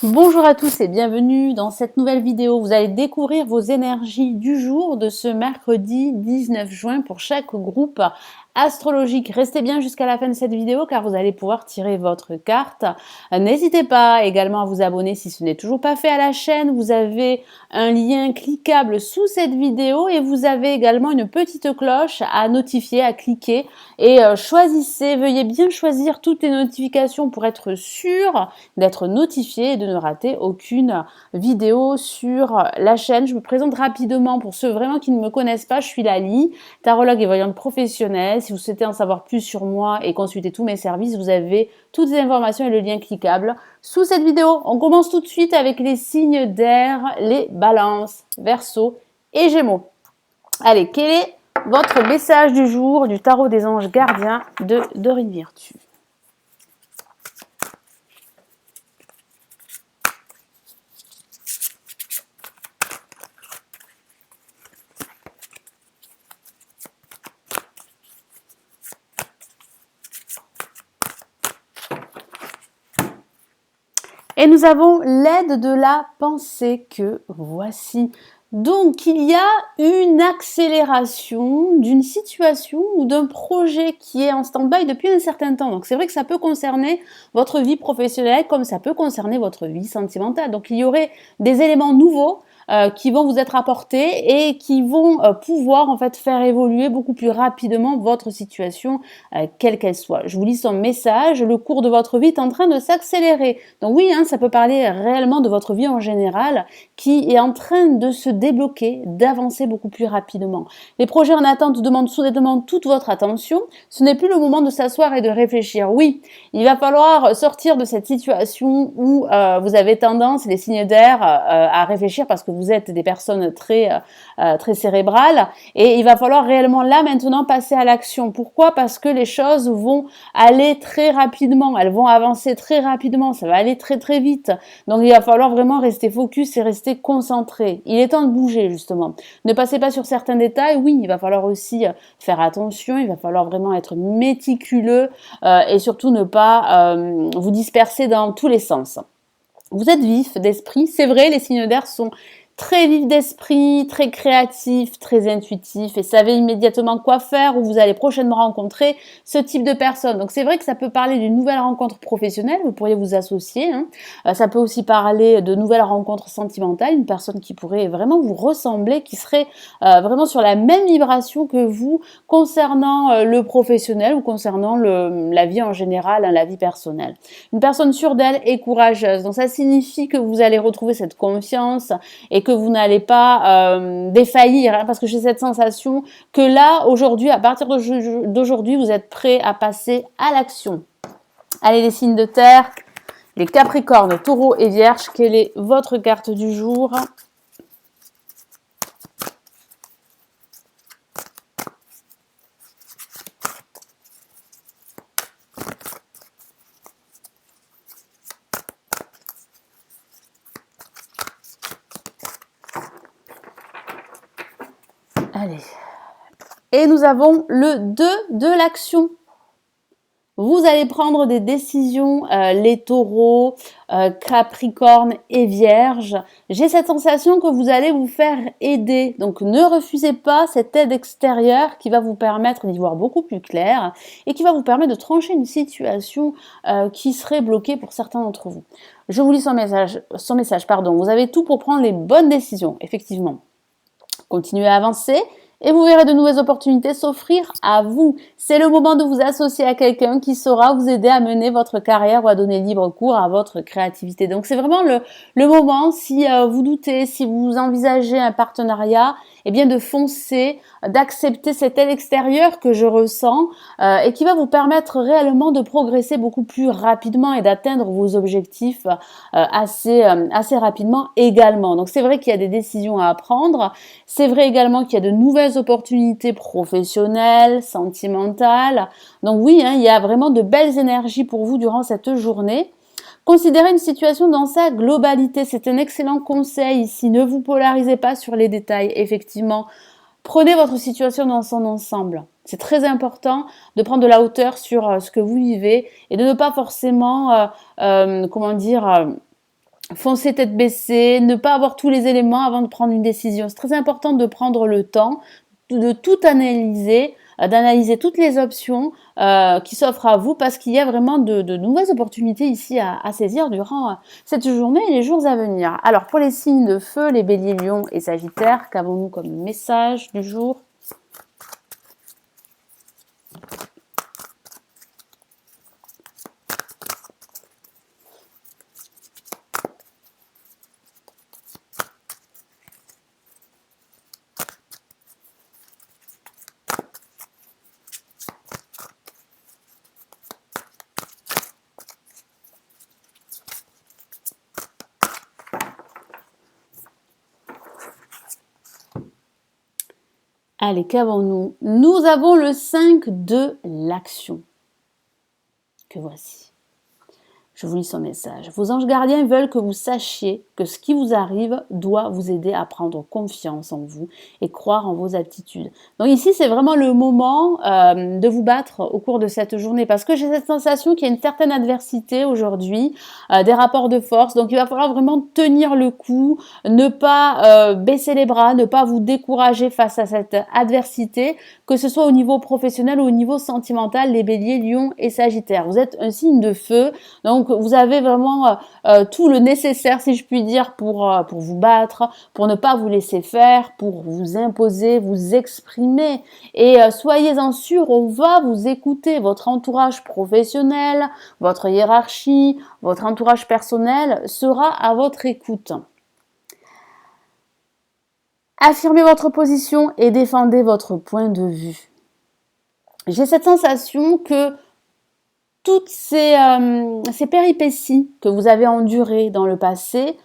Bonjour à tous et bienvenue dans cette nouvelle vidéo. Vous allez découvrir vos énergies du jour de ce mercredi 19 juin pour chaque groupe astrologique. Restez bien jusqu'à la fin de cette vidéo car vous allez pouvoir tirer votre carte. N'hésitez pas également à vous abonner si ce n'est toujours pas fait à la chaîne. Vous avez un lien cliquable sous cette vidéo et vous avez également une petite cloche à notifier, à cliquer et choisissez, veuillez bien choisir toutes les notifications pour être sûr d'être notifié et de ne rater aucune vidéo sur la chaîne. Je me présente rapidement pour ceux vraiment qui ne me connaissent pas. Je suis Lali, tarologue et voyante professionnelle. Si vous souhaitez en savoir plus sur moi et consulter tous mes services, vous avez toutes les informations et le lien cliquable sous cette vidéo. On commence tout de suite avec les signes d'air, les balances, verseau et gémeaux. Allez, quel est votre message du jour du tarot des anges gardiens de Dorine Virtue? Et nous avons l'aide de la pensée que voici. Donc, il y a une accélération d'une situation ou d'un projet qui est en stand-by depuis un certain temps. Donc, c'est vrai que ça peut concerner votre vie professionnelle comme ça peut concerner votre vie sentimentale. Donc, il y aurait des éléments nouveaux qui vont vous être apportés et qui vont pouvoir en fait faire évoluer beaucoup plus rapidement votre situation, quelle qu'elle soit. Je vous lis son message. Le cours de votre vie est en train de s'accélérer. Donc oui, hein, ça peut parler réellement de votre vie en général qui est en train de se débloquer, d'avancer beaucoup plus rapidement. Les projets en attente demandent soudainement toute votre attention. Ce n'est plus le moment de s'asseoir et de réfléchir. Oui, il va falloir sortir de cette situation où vous avez tendance, les signes d'air, à réfléchir parce que vous êtes des personnes très cérébrales et il va falloir réellement là maintenant passer à l'action. Pourquoi? Parce que les choses vont aller très rapidement, elles vont avancer très rapidement, ça va aller très très vite. Donc il va falloir vraiment rester focus et rester concentré. Il est temps de bouger justement. Ne passez pas sur certains détails, oui, il va falloir aussi faire attention, il va falloir vraiment être méticuleux et surtout ne pas vous disperser dans tous les sens. Vous êtes vif d'esprit, c'est vrai, les signes d'air sont très vif d'esprit, très créatif, très intuitif et savez immédiatement quoi faire ou vous allez prochainement rencontrer ce type de personne. Donc c'est vrai que ça peut parler d'une nouvelle rencontre professionnelle, vous pourriez vous associer. Ça peut aussi parler de nouvelles rencontres sentimentales, une personne qui pourrait vraiment vous ressembler, qui serait vraiment sur la même vibration que vous concernant le professionnel ou concernant la vie en général, hein, la vie personnelle. Une personne sûre d'elle et courageuse. Donc ça signifie que vous allez retrouver cette confiance et que vous n'allez pas défaillir, hein, parce que j'ai cette sensation que là, aujourd'hui, à partir d'aujourd'hui, vous êtes prêt à passer à l'action. Allez, les signes de terre, les Capricornes, Taureaux et Vierges, quelle est votre carte du jour ? Allez. Et nous avons le 2 de l'action. Vous allez prendre des décisions, les taureaux, capricornes et vierges. J'ai cette sensation que vous allez vous faire aider. Donc ne refusez pas cette aide extérieure qui va vous permettre d'y voir beaucoup plus clair et qui va vous permettre de trancher une situation qui serait bloquée pour certains d'entre vous. Je vous lis son message, Vous avez tout pour prendre les bonnes décisions, effectivement. Continuez à avancer. Et vous verrez de nouvelles opportunités s'offrir à vous. C'est le moment de vous associer à quelqu'un qui saura vous aider à mener votre carrière ou à donner libre cours à votre créativité. Donc c'est vraiment le moment, si vous doutez, si vous envisagez un partenariat, eh bien de foncer, d'accepter cette aide extérieure que je ressens et qui va vous permettre réellement de progresser beaucoup plus rapidement et d'atteindre vos objectifs assez rapidement également. Donc c'est vrai qu'il y a des décisions à prendre, c'est vrai également qu'il y a de nouvelles opportunités professionnelles, sentimentales. Donc oui, hein, il y a vraiment de belles énergies pour vous durant cette journée. Considérez une situation dans sa globalité. C'est un excellent conseil ici. Ne vous polarisez pas sur les détails. Effectivement, prenez votre situation dans son ensemble. C'est très important de prendre de la hauteur sur ce que vous vivez et de ne pas forcément, foncer tête baissée, ne pas avoir tous les éléments avant de prendre une décision. C'est très important de prendre le temps de tout analyser, d'analyser toutes les options qui s'offrent à vous parce qu'il y a vraiment de nouvelles opportunités ici à saisir durant cette journée et les jours à venir. Alors pour les signes de feu, les béliers, lions et sagittaires, qu'avons-nous comme message du jour ? Allez, qu'avons-nous ? Nous avons le 5 de l'action. Que voici. Je vous lis son message. Vos anges gardiens veulent que vous sachiez que ce qui vous arrive doit vous aider à prendre confiance en vous et croire en vos aptitudes. Donc ici, c'est vraiment le moment de vous battre au cours de cette journée parce que j'ai cette sensation qu'il y a une certaine adversité aujourd'hui, des rapports de force. Donc il va falloir vraiment tenir le coup, ne pas baisser les bras, ne pas vous décourager face à cette adversité, que ce soit au niveau professionnel ou au niveau sentimental, les béliers, lions et sagittaires. Vous êtes un signe de feu, donc vous avez vraiment tout le nécessaire, si je puis dire, pour vous battre, pour ne pas vous laisser faire, pour vous imposer, vous exprimer. Et soyez-en sûrs, on va vous écouter. Votre entourage professionnel, votre hiérarchie, votre entourage personnel sera à votre écoute. Affirmez votre position et défendez votre point de vue. J'ai cette sensation que toutes ces péripéties que vous avez endurées dans le passé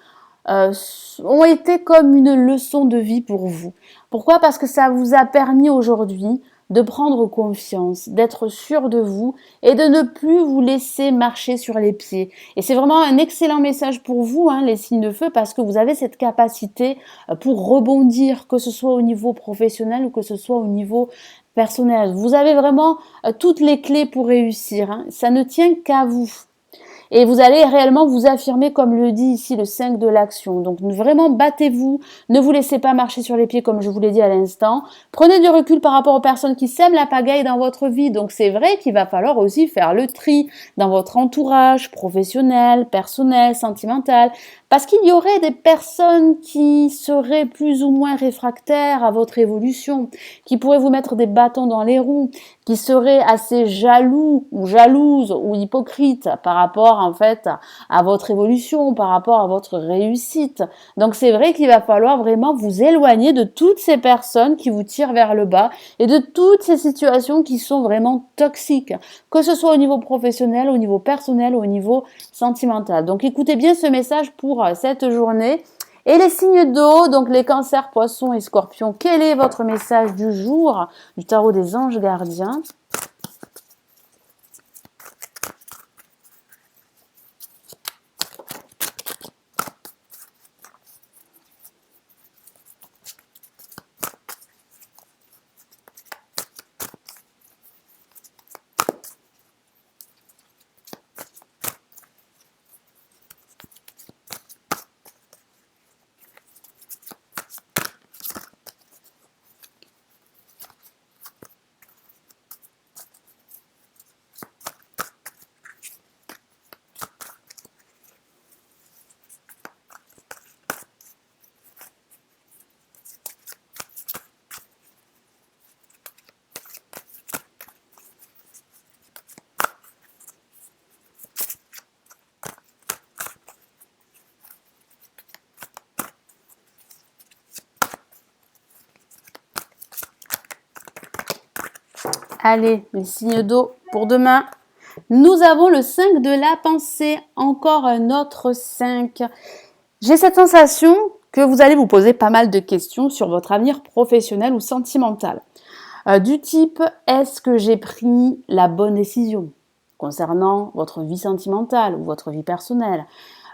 ont été comme une leçon de vie pour vous. Pourquoi ? Parce que ça vous a permis aujourd'hui de prendre confiance, d'être sûr de vous et de ne plus vous laisser marcher sur les pieds. Et c'est vraiment un excellent message pour vous, les signes de feu, parce que vous avez cette capacité pour rebondir, que ce soit au niveau professionnel ou que ce soit au niveau personnel. Vous avez vraiment toutes les clés pour réussir. Ça ne tient qu'à vous. Et vous allez réellement vous affirmer, comme le dit ici le 5 de l'action. Donc vraiment battez-vous, ne vous laissez pas marcher sur les pieds comme je vous l'ai dit à l'instant. Prenez du recul par rapport aux personnes qui sèment la pagaille dans votre vie. Donc c'est vrai qu'il va falloir aussi faire le tri dans votre entourage professionnel, personnel, sentimental. Parce qu'il y aurait des personnes qui seraient plus ou moins réfractaires à votre évolution, qui pourraient vous mettre des bâtons dans les roues, qui seraient assez jaloux ou jalouses ou hypocrites par rapport en fait à votre évolution, par rapport à votre réussite. Donc c'est vrai qu'il va falloir vraiment vous éloigner de toutes ces personnes qui vous tirent vers le bas et de toutes ces situations qui sont vraiment toxiques, que ce soit au niveau professionnel, au niveau personnel, au niveau sentimental. Donc écoutez bien ce message pour cette journée. Et les signes d'eau, donc les cancers, poissons et scorpions, quel est votre message du jour du tarot des anges gardiens ? Allez, les signes d'eau pour demain. Nous avons le 5 de la pensée, encore un autre 5. J'ai cette sensation que vous allez vous poser pas mal de questions sur votre avenir professionnel ou sentimental. Du type, est-ce que j'ai pris la bonne décision concernant votre vie sentimentale ou votre vie personnelle ?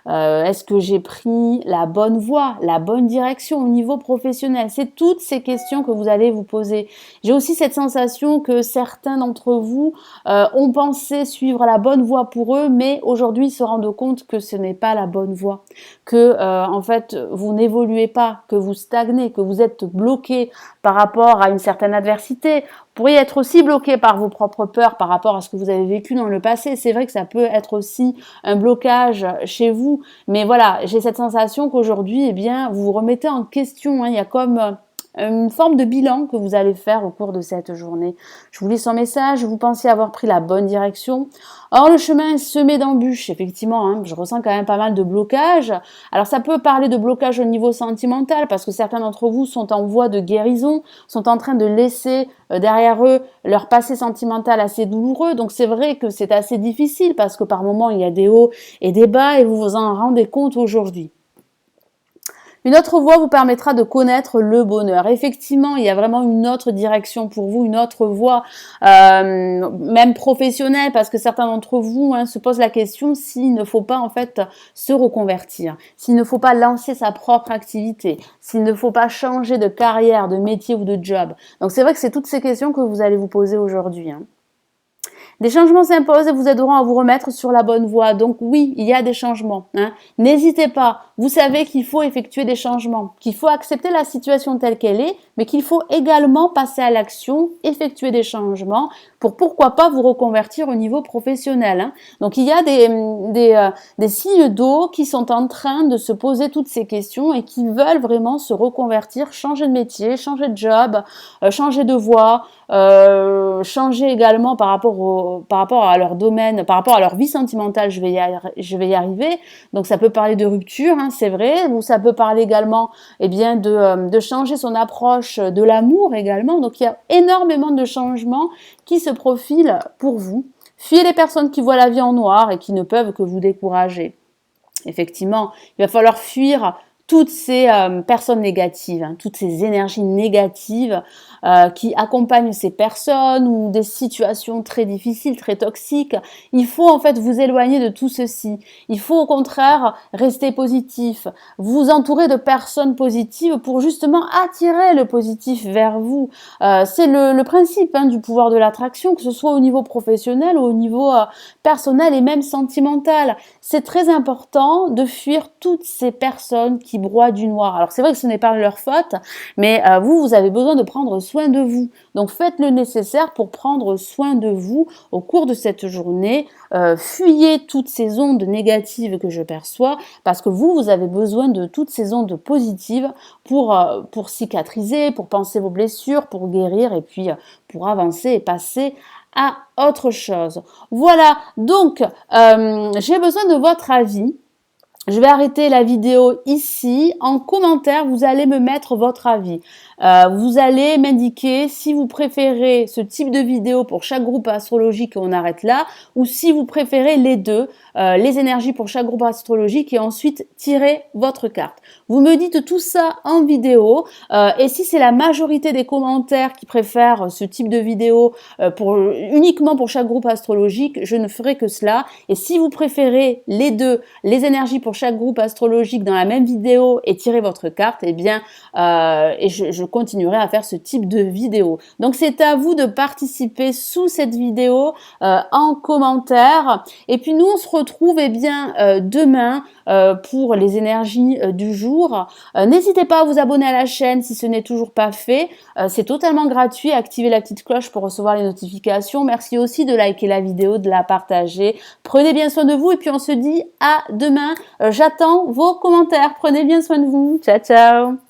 Est-ce que j'ai pris la bonne voie, la bonne direction au niveau professionnel? C'est toutes ces questions que vous allez vous poser. J'ai aussi cette sensation que certains d'entre vous ont pensé suivre la bonne voie pour eux, mais aujourd'hui ils se rendent compte que ce n'est pas la bonne voie, que en fait vous n'évoluez pas, que vous stagnez, que vous êtes bloqué par rapport à une certaine adversité. Vous pourriez être aussi bloqué par vos propres peurs par rapport à ce que vous avez vécu dans le passé. C'est vrai que ça peut être aussi un blocage chez vous, mais voilà, j'ai cette sensation qu'aujourd'hui, eh bien, vous vous remettez en question. Il y a comme une forme de bilan que vous allez faire au cours de cette journée. Je vous lis son message, vous pensez avoir pris la bonne direction. Or, le chemin est semé d'embûches, effectivement, je ressens quand même pas mal de blocages. Alors, ça peut parler de blocage au niveau sentimental, parce que certains d'entre vous sont en voie de guérison, sont en train de laisser derrière eux leur passé sentimental assez douloureux. Donc, c'est vrai que c'est assez difficile, parce que par moments, il y a des hauts et des bas, et vous vous en rendez compte aujourd'hui. Une autre voie vous permettra de connaître le bonheur. Effectivement, il y a vraiment une autre direction pour vous, une autre voie, même professionnelle, parce que certains d'entre vous se posent la question s'il ne faut pas en fait se reconvertir, s'il ne faut pas lancer sa propre activité, s'il ne faut pas changer de carrière, de métier ou de job. Donc c'est vrai que c'est toutes ces questions que vous allez vous poser aujourd'hui. Des changements s'imposent et vous aideront à vous remettre sur la bonne voie. Donc oui, il y a des changements. N'hésitez pas. Vous savez qu'il faut effectuer des changements, qu'il faut accepter la situation telle qu'elle est, mais qu'il faut également passer à l'action, effectuer des changements pour pourquoi pas vous reconvertir au niveau professionnel. Donc il y a des signes d'eau qui sont en train de se poser toutes ces questions et qui veulent vraiment se reconvertir, changer de métier, changer de job, changer de voie, changer également par rapport à leur domaine, par rapport à leur vie sentimentale, je vais y arriver. Donc ça peut parler de rupture, c'est vrai, ou ça peut parler également de changer son approche de l'amour également. Donc il y a énormément de changements qui se profilent pour vous. Fuyez les personnes qui voient la vie en noir et qui ne peuvent que vous décourager. Effectivement, il va falloir fuir toutes ces personnes négatives, toutes ces énergies négatives qui accompagnent ces personnes ou des situations très difficiles, très toxiques. Il faut en fait vous éloigner de tout ceci. Il faut au contraire rester positif, vous entourer de personnes positives pour justement attirer le positif vers vous. C'est le principe du pouvoir de l'attraction, que ce soit au niveau professionnel ou au niveau personnel et même sentimental. C'est très important de fuir toutes ces personnes qui broient du noir. Alors c'est vrai que ce n'est pas leur faute, mais vous avez besoin de prendre soin de vous. Donc faites le nécessaire pour prendre soin de vous au cours de cette journée. Fuyez toutes ces ondes négatives que je perçois, parce que vous avez besoin de toutes ces ondes positives pour cicatriser, pour penser vos blessures, pour guérir et puis pour avancer et passer à autre chose. Voilà, donc j'ai besoin de votre avis. Je vais arrêter la vidéo ici. En commentaire, vous allez me mettre votre avis. Vous allez m'indiquer si vous préférez ce type de vidéo pour chaque groupe astrologique et on arrête là, ou si vous préférez les deux, les énergies pour chaque groupe astrologique et ensuite tirer votre carte. Vous me dites tout ça en vidéo et si c'est la majorité des commentaires qui préfèrent ce type de vidéo uniquement pour chaque groupe astrologique, je ne ferai que cela. Et si vous préférez les deux, les énergies pour chaque groupe astrologique dans la même vidéo et tirer votre carte, eh bien, je continuerai à faire ce type de vidéo. Donc, c'est à vous de participer sous cette vidéo en commentaire. Et puis, nous, on se retrouve demain pour les énergies du jour. N'hésitez pas à vous abonner à la chaîne si ce n'est toujours pas fait. C'est totalement gratuit. Activez la petite cloche pour recevoir les notifications. Merci aussi de liker la vidéo, de la partager. Prenez bien soin de vous et puis on se dit à demain. J'attends vos commentaires. Prenez bien soin de vous. Ciao, ciao.